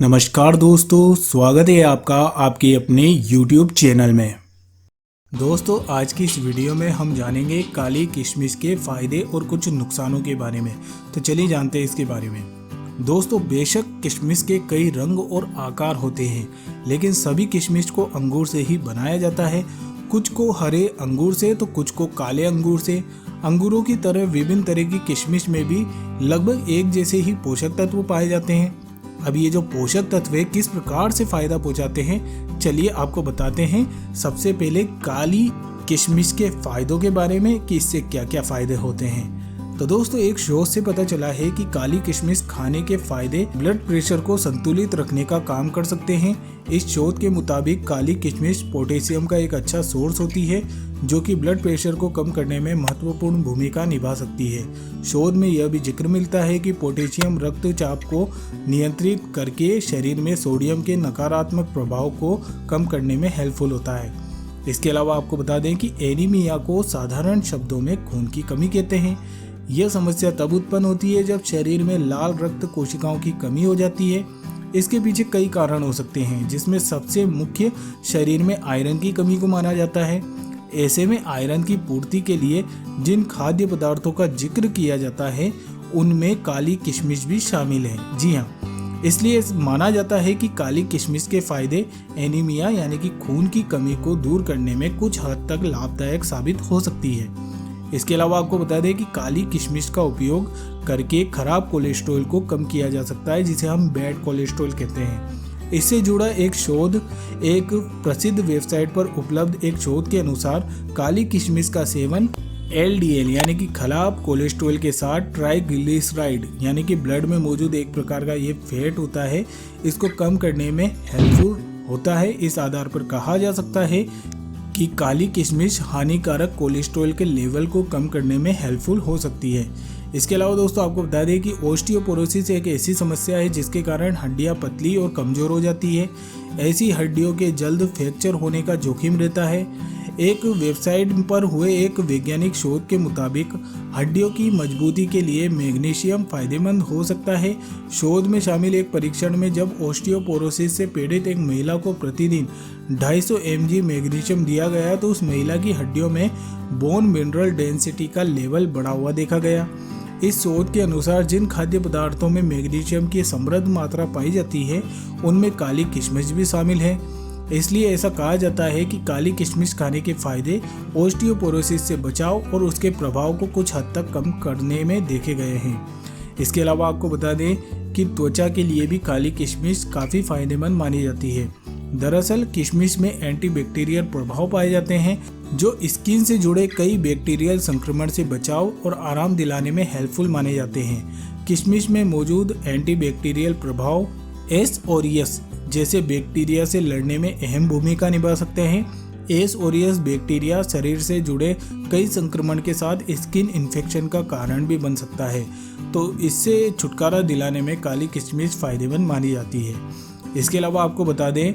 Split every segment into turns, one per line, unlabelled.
नमस्कार दोस्तों, स्वागत है आपका आपके अपने YouTube चैनल में। दोस्तों, आज की इस वीडियो में हम जानेंगे काली किशमिश के फ़ायदे और कुछ नुकसानों के बारे में। तो चलिए जानते हैं इसके बारे में। दोस्तों, बेशक किशमिश के कई रंग और आकार होते हैं, लेकिन सभी किशमिश को अंगूर से ही बनाया जाता है। कुछ को हरे अंगूर से तो कुछ को काले अंगूर से। अंगूरों की तरह विभिन्न तरह की किशमिश में भी लगभग एक जैसे ही पोषक तत्व पाए जाते हैं। अब ये जो पोषक तत्व है किस प्रकार से फायदा पहुंचाते हैं, चलिए आपको बताते हैं। सबसे पहले काली किशमिश के फायदों के बारे में कि इससे क्या क्या फायदे होते हैं। तो दोस्तों, एक शोध से पता चला है कि काली किशमिश खाने के फायदे ब्लड प्रेशर को संतुलित रखने का काम कर सकते हैं। इस शोध के मुताबिक काली किशमिश पोटेशियम का एक अच्छा सोर्स होती है, जो कि ब्लड प्रेशर को कम करने में महत्वपूर्ण भूमिका निभा सकती है। शोध में यह भी जिक्र मिलता है कि पोटेशियम रक्तचाप को नियंत्रित करके शरीर में सोडियम के नकारात्मक प्रभाव को कम करने में हेल्पफुल होता है। इसके अलावा आपको बता दें कि एनीमिया को साधारण शब्दों में खून की कमी कहते हैं। यह समस्या तब उत्पन्न होती है जब शरीर में लाल रक्त कोशिकाओं की कमी हो जाती है। इसके पीछे कई कारण हो सकते हैं, जिसमें सबसे मुख्य शरीर में आयरन की कमी को माना जाता है। ऐसे में आयरन की पूर्ति के लिए जिन खाद्य पदार्थों का जिक्र किया जाता है, उनमें काली किशमिश भी शामिल है। जी हाँ, इसलिए माना जाता है कि काली किशमिश के फायदे एनीमिया यानी कि खून की कमी को दूर करने में कुछ हद तक लाभदायक साबित हो सकती है। इसके अलावा आपको बता दें कि काली किशमिश का उपयोग करके खराब कोलेस्ट्रॉल को कम किया जा सकता है, जिसे हम बैड कोलेस्ट्रॉल कहते हैं। इससे जुड़ा एक शोध एक प्रसिद्ध वेबसाइट पर उपलब्ध एक शोध के अनुसार काली किशमिश का सेवन LDL यानी कि खराब कोलेस्ट्रॉल के साथ ट्राइग्लिसराइड यानी कि ब्लड में मौजूद एक प्रकार का ये फैट होता है, इसको कम करने में हेल्पफुल होता है। इस आधार पर कहा जा सकता है कि काली किशमिश हानिकारक कोलेस्ट्रॉल के लेवल को कम करने में हेल्पफुल हो सकती है। इसके अलावा दोस्तों, आपको बता दें कि ओस्टियोपोरोसिस एक ऐसी समस्या है जिसके कारण हड्डियां पतली और कमज़ोर हो जाती है। ऐसी हड्डियों के जल्द फ्रैक्चर होने का जोखिम रहता है। एक वेबसाइट पर हुए एक वैज्ञानिक शोध के मुताबिक हड्डियों की मजबूती के लिए मैग्नीशियम फायदेमंद हो सकता है। शोध में शामिल एक परीक्षण में जब ओस्टियोपोरोसिस से पीड़ित एक महिला को प्रतिदिन 250 mg मैग्नीशियम दिया गया, तो उस महिला की हड्डियों में बोन मिनरल डेंसिटी का लेवल बढ़ा हुआ देखा गया। इस शोध के अनुसार जिन खाद्य पदार्थों में मैग्नीशियम की समृद्ध मात्रा पाई जाती है, उनमें काली किशमिश भी शामिल है। इसलिए ऐसा कहा जाता है कि काली किशमिश खाने के फायदे ओस्टियोपोरोसिस से बचाव और उसके प्रभाव को कुछ हद तक कम करने में देखे गए हैं। इसके अलावा आपको बता दें कि त्वचा के लिए भी काली किशमिश काफ़ी फायदेमंद मानी जाती है। दरअसल किशमिश में एंटीबैक्टीरियल प्रभाव पाए जाते हैं, जो स्किन से जुड़े कई बैक्टीरियल संक्रमण से बचाव और आराम दिलाने में हेल्पफुल माने जाते हैं। किशमिश में मौजूद एंटीबैक्टीरियल प्रभाव एस ऑरियस जैसे बैक्टीरिया से लड़ने में अहम भूमिका निभा सकते हैं। एस ऑरियस बैक्टीरिया शरीर से जुड़े कई संक्रमण के साथ स्किन इन्फेक्शन का कारण भी बन सकता है, तो इससे छुटकारा दिलाने में काली किशमिश फायदेमंद मानी जाती है। इसके अलावा आपको बता दें,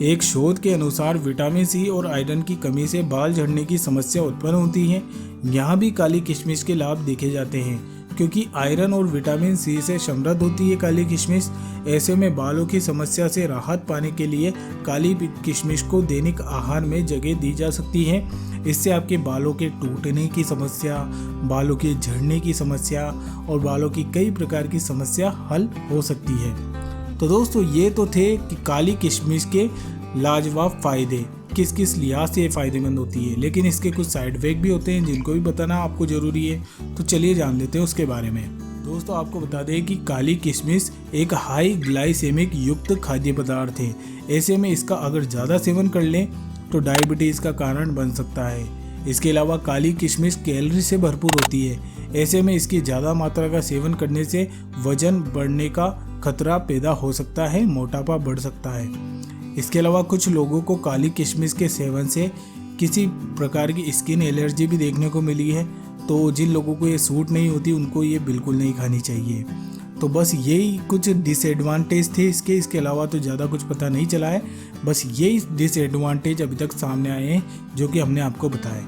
एक शोध के अनुसार विटामिन सी और आयरन की कमी से बाल झड़ने की समस्या उत्पन्न होती है। यहाँ भी काली किशमिश के लाभ देखे जाते हैं, क्योंकि आयरन और विटामिन सी से समृद्ध होती है काली किशमिश। ऐसे में बालों की समस्या से राहत पाने के लिए काली किशमिश को दैनिक आहार में जगह दी जा सकती है। इससे आपके बालों के टूटने की समस्या, बालों के झड़ने की समस्या और बालों की कई प्रकार की समस्या हल हो सकती है। तो दोस्तों, ये तो थे कि काली किशमिश के लाजवाब फायदे किस किस लिहाज से फायदेमंद होती है, लेकिन इसके कुछ साइड इफेक्ट भी होते हैं जिनको भी बताना आपको ज़रूरी है। तो चलिए जान लेते हैं उसके बारे में। दोस्तों, आपको बता दें कि काली किशमिश एक हाई ग्लाइसेमिक युक्त खाद्य पदार्थ है। ऐसे में इसका अगर ज़्यादा सेवन कर लें तो डायबिटीज़ का कारण बन सकता है। इसके अलावा काली किशमिश कैलोरी से भरपूर होती है। ऐसे में इसकी ज़्यादा मात्रा का सेवन करने से वजन बढ़ने का खतरा पैदा हो सकता है, मोटापा बढ़ सकता है। इसके अलावा कुछ लोगों को काली किशमिश के सेवन से किसी प्रकार की स्किन एलर्जी भी देखने को मिली है, तो जिन लोगों को ये सूट नहीं होती उनको ये बिल्कुल नहीं खानी चाहिए। तो बस यही कुछ डिसएडवांटेज थे इसके अलावा तो ज़्यादा कुछ पता नहीं चला है। बस यही डिसएडवांटेज अभी तक सामने आए हैं जो कि हमने आपको बताए।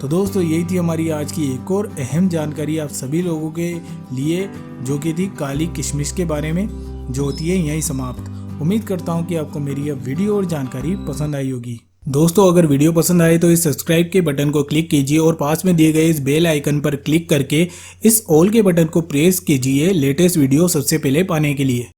तो दोस्तों, यही थी हमारी आज की एक और अहम जानकारी आप सभी लोगों के लिए, जो कि थी काली किशमिश के बारे में। जो होती है यहीं समाप्त। उम्मीद करता हूँ कि आपको मेरी यह वीडियो और जानकारी पसंद आई होगी। दोस्तों अगर वीडियो पसंद आए तो इस सब्सक्राइब के बटन को क्लिक कीजिए और पास में दिए गए इस बेल आइकन पर क्लिक करके इस ऑल के बटन को प्रेस कीजिए लेटेस्ट वीडियो सबसे पहले पाने के लिए।